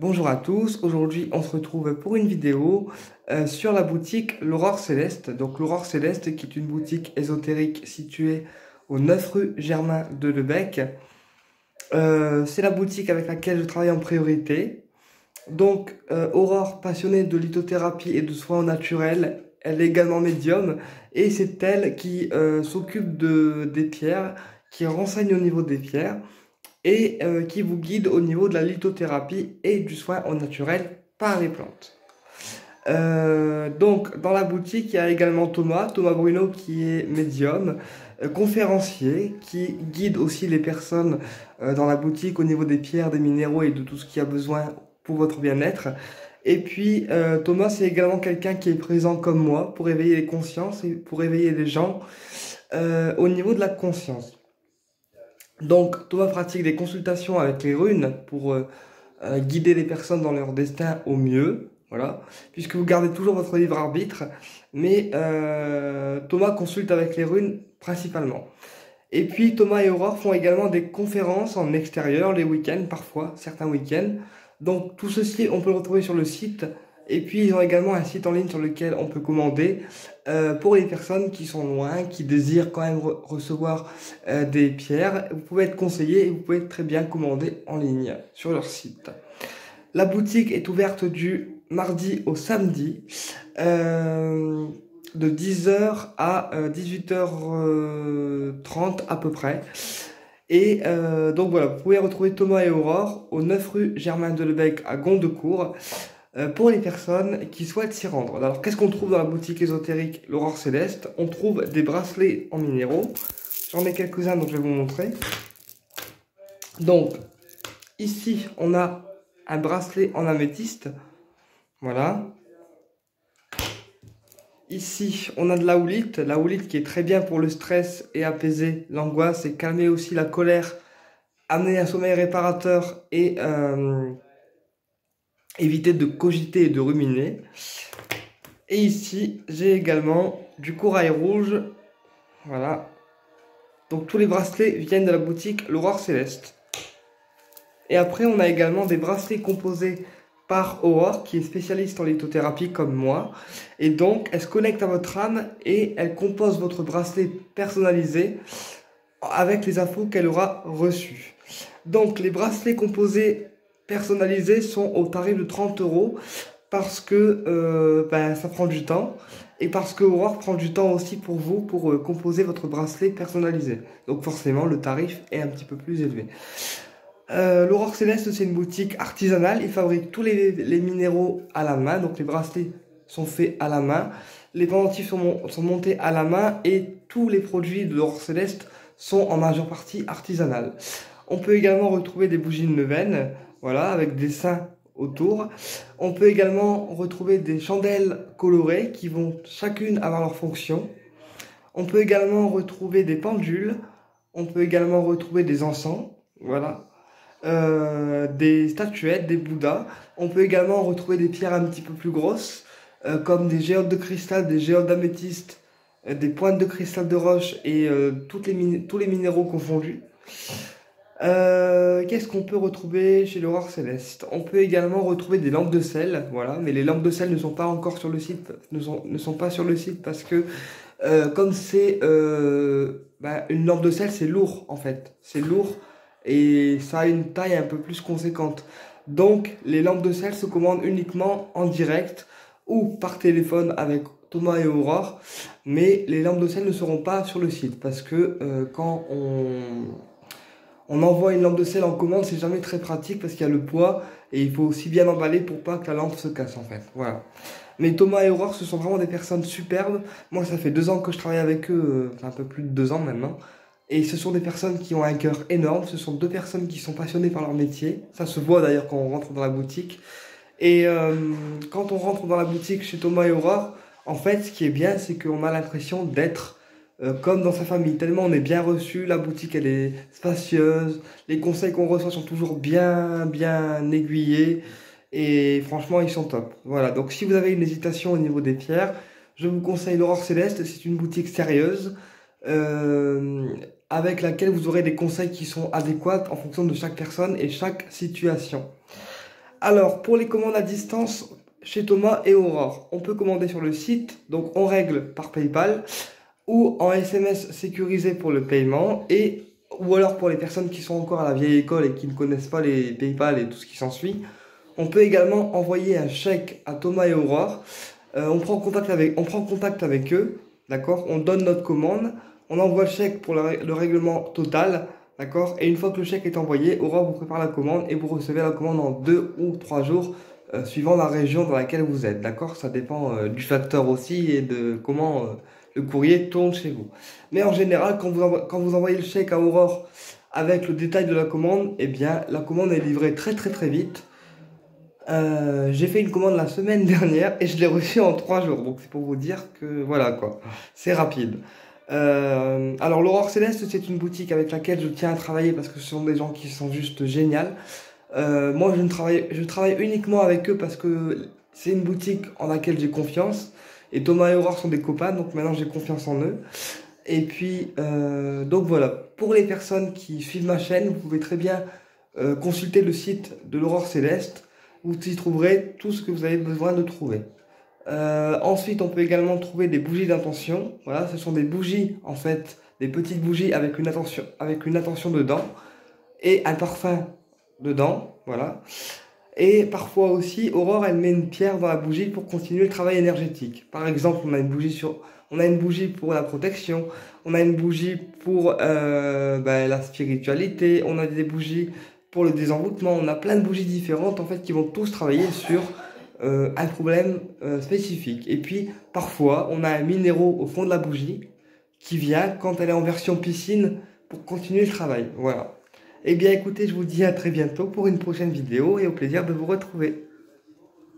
Bonjour à tous, aujourd'hui on se retrouve pour une vidéo sur la boutique L'Aurore Céleste. Donc L'Aurore Céleste qui est une boutique ésotérique située au 9 rue Germain de Lebec. C'est la boutique avec laquelle je travaille en priorité. Donc Aurore, passionnée de lithothérapie et de soins naturels, elle est également médium et c'est elle qui s'occupe des pierres, qui renseigne au niveau des pierres et qui vous guide au niveau de la lithothérapie et du soin au naturel par les plantes. Donc dans la boutique, il y a également Thomas Bruno qui est médium, conférencier, qui guide aussi les personnes dans la boutique au niveau des pierres, des minéraux et de tout ce qui a besoin pour votre bien-être. Et puis Thomas, c'est également quelqu'un qui est présent comme moi pour éveiller les consciences et pour éveiller les gens au niveau de la conscience. Donc, Thomas pratique des consultations avec les runes pour guider les personnes dans leur destin au mieux, voilà, puisque vous gardez toujours votre libre arbitre, mais Thomas consulte avec les runes principalement. Et puis Thomas et Aurore font également des conférences en extérieur les week-ends, parfois, certains week-ends. Donc tout ceci, on peut le retrouver sur le site. Et puis ils ont également un site en ligne sur lequel on peut commander pour les personnes qui sont loin, qui désirent quand même recevoir des pierres. Vous pouvez être conseillé et vous pouvez très bien commander en ligne sur leur site. La boutique est ouverte du mardi au samedi. De 10h à 18h30 à peu près. Et donc voilà, vous pouvez retrouver Thomas et Aurore au 9 rue Germain de Lebec à Gondecourt pour les personnes qui souhaitent s'y rendre. Alors qu'est-ce qu'on trouve dans la boutique ésotérique L'Aurore Céleste? On trouve des bracelets en minéraux. J'en ai quelques-uns donc je vais vous montrer. Donc ici on a un bracelet en améthyste. Voilà. Ici, on a de la houlite qui est très bien pour le stress et apaiser l'angoisse et calmer aussi la colère, amener un sommeil réparateur et éviter de cogiter et de ruminer. Et ici, j'ai également du corail rouge, voilà. Donc tous les bracelets viennent de la boutique L'Aurore Céleste. Et après, on a également des bracelets composés par Aurore, qui est spécialiste en lithothérapie comme moi. Et donc, elle se connecte à votre âme et elle compose votre bracelet personnalisé avec les infos qu'elle aura reçues. Donc, les bracelets composés personnalisés sont au tarif de 30 € parce que ça prend du temps et parce que Aurore prend du temps aussi pour vous pour composer votre bracelet personnalisé. Donc, forcément, le tarif est un petit peu plus élevé. L'Aurore Céleste, c'est une boutique artisanale. Ils fabriquent tous les minéraux à la main. Donc les bracelets sont faits à la main. Les pendentifs sont montés à la main. Et tous les produits de l'Aurore Céleste sont en majeure partie artisanales. On peut également retrouver des bougies de neuvaine, voilà, avec des seins autour. On peut également retrouver des chandelles colorées qui vont chacune avoir leur fonction. On peut également retrouver des pendules. On peut également retrouver des encens, voilà. Des statuettes, des bouddhas. On peut également retrouver des pierres un petit peu plus grosses, comme des géodes de cristal, des géodes d'améthyste, des pointes de cristal de roche et tous les minéraux confondus. Qu'est-ce qu'on peut retrouver chez l'Aurore Céleste? On peut également retrouver des lampes de sel, voilà, mais les lampes de sel ne sont pas encore sur le site, ne sont pas sur le site parce que comme c'est une lampe de sel, c'est lourd en fait, c'est lourd. Et ça a une taille un peu plus conséquente. Donc, les lampes de sel se commandent uniquement en direct ou par téléphone avec Thomas et Aurore. Mais les lampes de sel ne seront pas sur le site parce que quand on envoie une lampe de sel en commande, c'est jamais très pratique parce qu'il y a le poids et il faut aussi bien emballer pour pas que la lampe se casse en fait. Voilà. Mais Thomas et Aurore, ce sont vraiment des personnes superbes. Moi, ça fait 2 ans que je travaille avec eux, un peu plus de 2 ans maintenant. Et ce sont des personnes qui ont un cœur énorme, ce sont 2 personnes qui sont passionnées par leur métier. Ça se voit d'ailleurs quand on rentre dans la boutique. Et quand on rentre dans la boutique chez Thomas et Aurore, en fait, ce qui est bien, c'est qu'on a l'impression d'être comme dans sa famille. Tellement on est bien reçu, la boutique elle est spacieuse, les conseils qu'on reçoit sont toujours bien aiguillés. Et franchement, ils sont top. Voilà, donc si vous avez une hésitation au niveau des pierres, je vous conseille l'Aurore Céleste, c'est une boutique sérieuse. Avec laquelle vous aurez des conseils qui sont adéquats en fonction de chaque personne et chaque situation. Alors, pour les commandes à distance, chez Thomas et Aurore, on peut commander sur le site, donc on règle par PayPal, ou en SMS sécurisé pour le paiement, ou alors pour les personnes qui sont encore à la vieille école et qui ne connaissent pas les PayPal et tout ce qui s'ensuit, on peut également envoyer un chèque à Thomas et Aurore. On prend contact avec eux, d'accord? On donne notre commande, on envoie le chèque pour le règlement total, d'accord? Et une fois que le chèque est envoyé, Aurore vous prépare la commande et vous recevez la commande en 2 ou 3 jours, suivant la région dans laquelle vous êtes, d'accord? Ça dépend du facteur aussi et de comment le courrier tourne chez vous. Mais en général, quand vous envoyez le chèque à Aurore avec le détail de la commande, eh bien, la commande est livrée très très très vite. J'ai fait une commande la semaine dernière et je l'ai reçue en 3 jours. Donc c'est pour vous dire que voilà quoi, c'est rapide. Alors l'Aurore Céleste, c'est une boutique avec laquelle je tiens à travailler parce que ce sont des gens qui sont juste géniaux. Moi je travaille uniquement avec eux parce que c'est une boutique en laquelle j'ai confiance. Et Thomas et Aurore sont des copains, donc maintenant j'ai confiance en eux. Et puis, donc voilà, pour les personnes qui suivent ma chaîne, vous pouvez très bien consulter le site de l'Aurore Céleste. Vous y trouverez tout ce que vous avez besoin de trouver. Ensuite, on peut également trouver des bougies d'intention. Voilà, ce sont des bougies, en fait, des petites bougies avec une intention dedans et un parfum dedans. Voilà. Et parfois aussi, Aurore, elle met une pierre dans la bougie pour continuer le travail énergétique. Par exemple, on a une bougie pour la protection, on a une bougie pour la spiritualité, on a des bougies pour le désenvoûtement, on a plein de bougies différentes en fait qui vont tous travailler sur un problème spécifique. Et puis parfois on a un minéraux au fond de la bougie qui vient quand elle est en version piscine pour continuer le travail. Voilà. Eh bien écoutez, je vous dis à très bientôt pour une prochaine vidéo et au plaisir de vous retrouver.